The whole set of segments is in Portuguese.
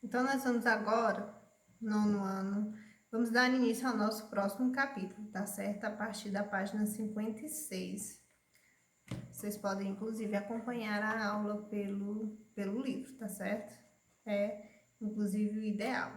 Então, nós vamos agora, nono ano, vamos dar início ao nosso próximo capítulo, tá certo? A partir da página 56. Vocês podem, inclusive, acompanhar a aula pelo livro, tá certo? É, inclusive, o ideal.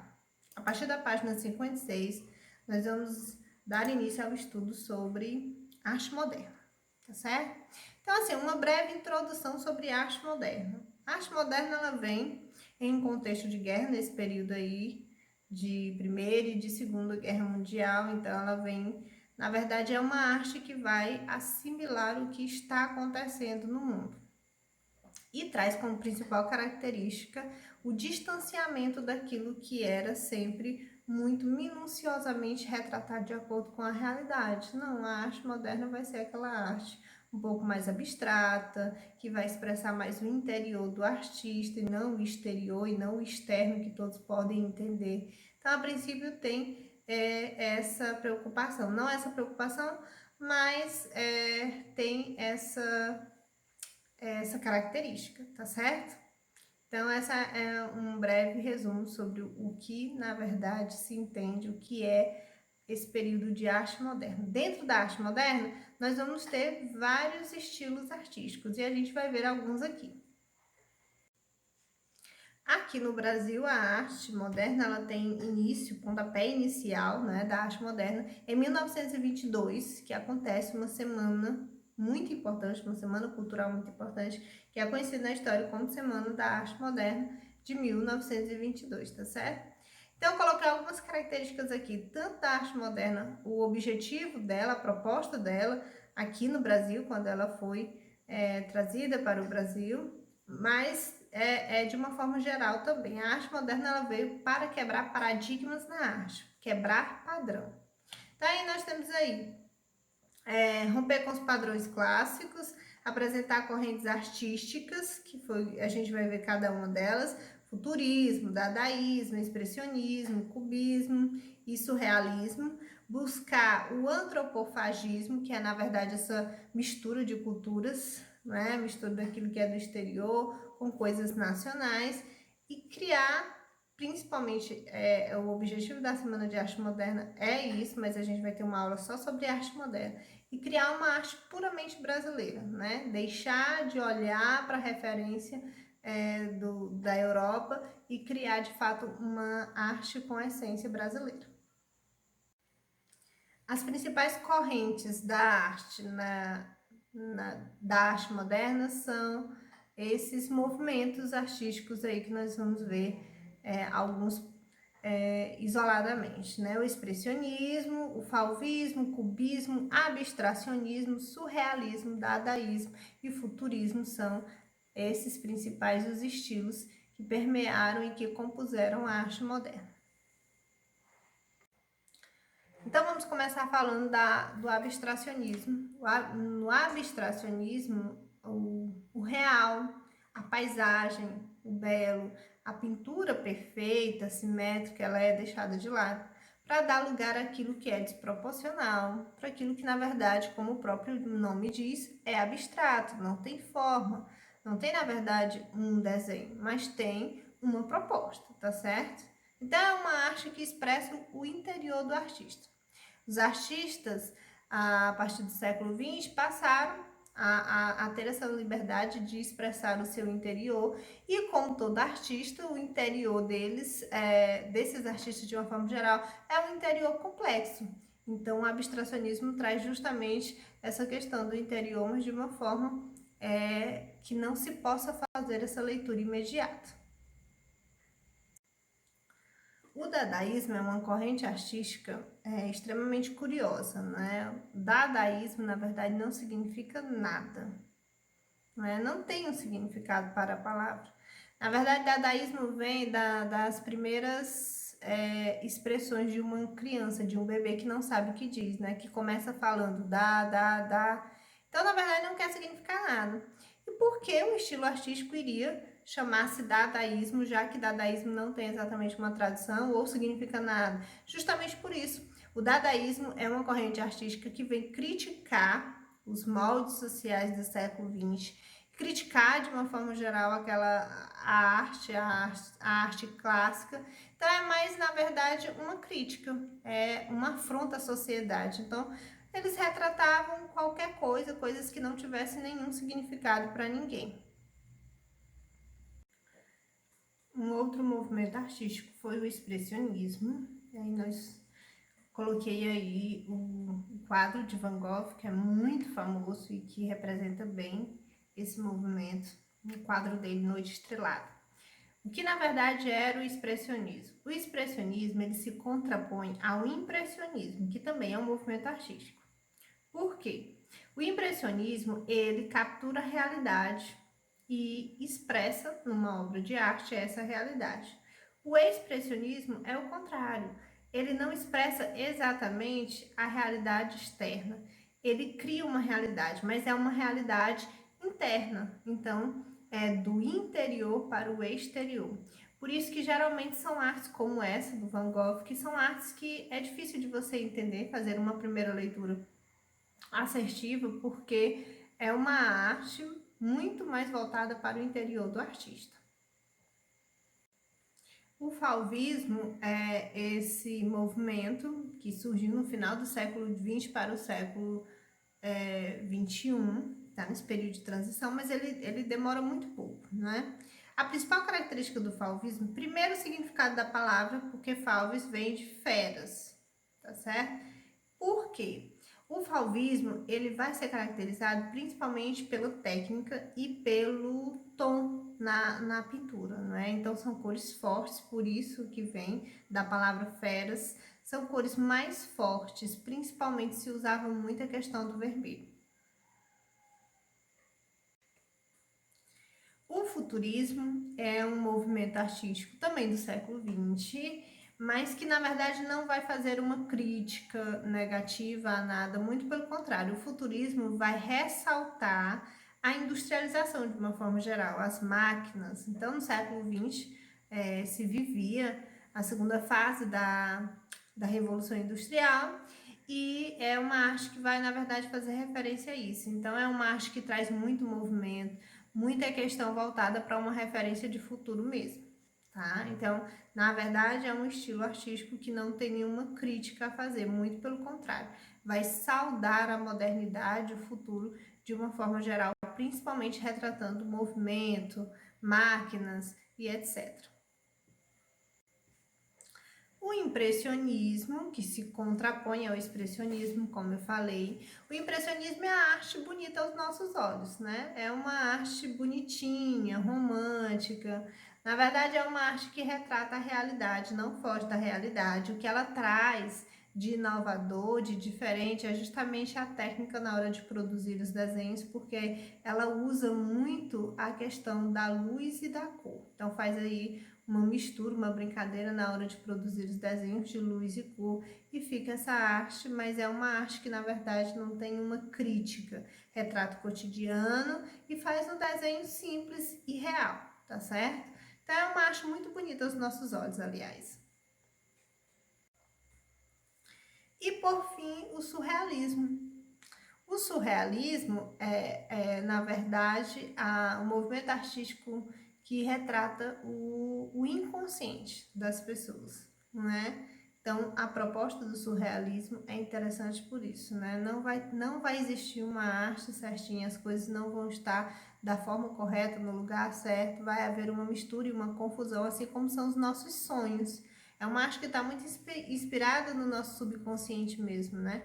A partir da página 56, nós vamos dar início ao estudo sobre arte moderna, tá certo? Então, assim, uma breve introdução sobre arte moderna. A arte moderna, ela vem em um contexto de guerra, nesse período aí, de Primeira e de Segunda Guerra Mundial, então ela vem, na verdade, é uma arte que vai assimilar o que está acontecendo no mundo e traz como principal característica o distanciamento daquilo que era sempre muito minuciosamente retratado de acordo com a realidade. Não, a arte moderna vai ser aquela arte um pouco mais abstrata, que vai expressar mais o interior do artista e não o exterior e não o externo que todos podem entender. Então, a princípio, tem essa preocupação. Não essa preocupação, mas tem essa característica, tá certo? Então, essa é um breve resumo sobre o que, na verdade, se entende, o que é esse período de arte moderna. Dentro da arte moderna, nós vamos ter vários estilos artísticos e a gente vai ver alguns aqui. Aqui no Brasil, a arte moderna ela tem início, pontapé inicial, né, da arte moderna em 1922, que acontece uma semana muito importante, uma semana cultural muito importante, que é conhecida na história como Semana da Arte Moderna de 1922, tá certo? Então, eu coloquei algumas características aqui, tanto da arte moderna, o objetivo dela, a proposta dela, aqui no Brasil, quando ela foi trazida para o Brasil, mas de uma forma geral também. A arte moderna ela veio para quebrar paradigmas na arte, quebrar padrão. Então, aí nós temos aí romper com os padrões clássicos, apresentar correntes artísticas, que foi, a gente vai ver cada uma delas, futurismo, dadaísmo, expressionismo, cubismo e surrealismo, buscar o antropofagismo, que é na verdade essa mistura de culturas, né? Mistura daquilo que é do exterior com coisas nacionais e criar, principalmente, o objetivo da Semana de Arte Moderna é isso, mas a gente vai ter uma aula só sobre arte moderna, e criar uma arte puramente brasileira, né? Deixar de olhar para a referência da Europa e criar, de fato, uma arte com essência brasileira. As principais correntes da arte da arte moderna são esses movimentos artísticos aí que nós vamos ver alguns isoladamente, né? O expressionismo, o fauvismo, o cubismo, abstracionismo, surrealismo, dadaísmo e futurismo são esses principais os estilos que permearam e que compuseram a arte moderna. Então, vamos começar falando do abstracionismo. No abstracionismo, o real, a paisagem, o belo, a pintura perfeita, simétrica, ela é deixada de lado para dar lugar àquilo que é desproporcional, para aquilo que, na verdade, como o próprio nome diz, é abstrato, não tem forma, não tem, na verdade, um desenho, mas tem uma proposta, tá certo? Então, é uma arte que expressa o interior do artista. Os artistas, a partir do século XX, passaram a ter essa liberdade de expressar o seu interior e, como todo artista, o interior desses artistas de uma forma geral, é um interior complexo. Então, o abstracionismo traz justamente essa questão do interior, mas de uma forma que não se possa fazer essa leitura imediata. O dadaísmo é uma corrente artística extremamente curiosa, né? Dadaísmo, na verdade, não significa nada, né? Não tem um significado para a palavra. Na verdade, dadaísmo vem das primeiras expressões de uma criança, de um bebê que não sabe o que diz, né? Que começa falando dá. Então, na verdade, não quer significar nada. E por que o estilo artístico iria chamar-se dadaísmo, já que dadaísmo não tem exatamente uma tradução ou significa nada? Justamente por isso, o dadaísmo é uma corrente artística que vem criticar os moldes sociais do século XX, criticar de uma forma geral a arte clássica. Então é mais, na verdade, uma crítica, é uma afronta à sociedade. Então eles retratavam qualquer coisa, coisas que não tivessem nenhum significado para ninguém. Um outro movimento artístico foi o expressionismo. E aí coloquei aí o quadro de Van Gogh, que é muito famoso e que representa bem esse movimento, o quadro dele, Noite Estrelada. O que na verdade era o expressionismo? O expressionismo ele se contrapõe ao impressionismo, que também é um movimento artístico. Por quê? O impressionismo ele captura a realidade e expressa numa obra de arte essa realidade. O expressionismo é o contrário. Ele não expressa exatamente a realidade externa. Ele cria uma realidade, mas é uma realidade interna. Então, é do interior para o exterior. Por isso que geralmente são artes como essa do Van Gogh, que são artes que é difícil de você entender, fazer uma primeira leitura assertiva, porque é uma arte muito mais voltada para o interior do artista. O fauvismo é esse movimento que surgiu no final do século XX para o século XXI, está nesse período de transição, mas ele demora muito pouco, né? A principal característica do fauvismo, primeiro o significado da palavra, porque fauvis vem de feras, tá certo? Por quê? O fauvismo ele vai ser caracterizado principalmente pela técnica e pelo tom na pintura, né? Então são cores fortes, por isso que vem da palavra feras, são cores mais fortes, principalmente se usava muito a questão do vermelho. O futurismo é um movimento artístico também do século XX, mas que na verdade não vai fazer uma crítica negativa a nada, muito pelo contrário, o futurismo vai ressaltar a industrialização de uma forma geral, as máquinas. Então, no século XX se vivia a segunda fase da Revolução Industrial e é uma arte que vai, na verdade, fazer referência a isso. Então, é uma arte que traz muito movimento, muita questão voltada para uma referência de futuro mesmo. Tá? Então, na verdade, é um estilo artístico que não tem nenhuma crítica a fazer, muito pelo contrário, vai saudar a modernidade, o futuro, de uma forma geral, principalmente retratando movimento, máquinas e etc. O impressionismo, que se contrapõe ao expressionismo, como eu falei, o impressionismo é a arte bonita aos nossos olhos, né? É uma arte bonitinha, romântica. Na verdade, é uma arte que retrata a realidade, não foge da realidade. O que ela traz de inovador, de diferente, é justamente a técnica na hora de produzir os desenhos, porque ela usa muito a questão da luz e da cor. Então, faz aí uma mistura, uma brincadeira na hora de produzir os desenhos de luz e cor e fica essa arte, mas é uma arte que na verdade não tem uma crítica, retrata o cotidiano e faz um desenho simples e real, tá certo? Então é uma arte muito bonita aos nossos olhos, aliás. E por fim, o surrealismo. O surrealismo na verdade, um movimento artístico que retrata o inconsciente das pessoas, né? Então, a proposta do surrealismo é interessante por isso, né? Não vai existir uma arte certinha, as coisas não vão estar da forma correta, no lugar certo, vai haver uma mistura e uma confusão, assim como são os nossos sonhos. É uma arte que está muito inspirada no nosso subconsciente mesmo, né?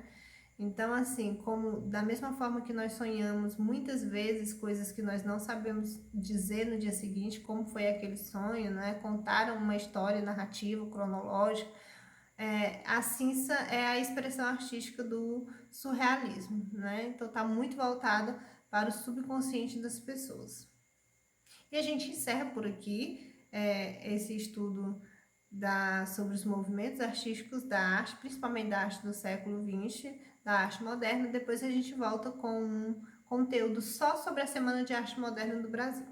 Então, assim, como da mesma forma que nós sonhamos muitas vezes coisas que nós não sabemos dizer no dia seguinte, como foi aquele sonho, né? Contaram uma história narrativa, cronológica. Assim é a expressão artística do surrealismo, né? Então, está muito voltada para o subconsciente das pessoas. E a gente encerra por aqui esse estudo sobre os movimentos artísticos da arte, principalmente da arte do século XX, da arte moderna. Depois a gente volta com um conteúdo só sobre a Semana de Arte Moderna do Brasil.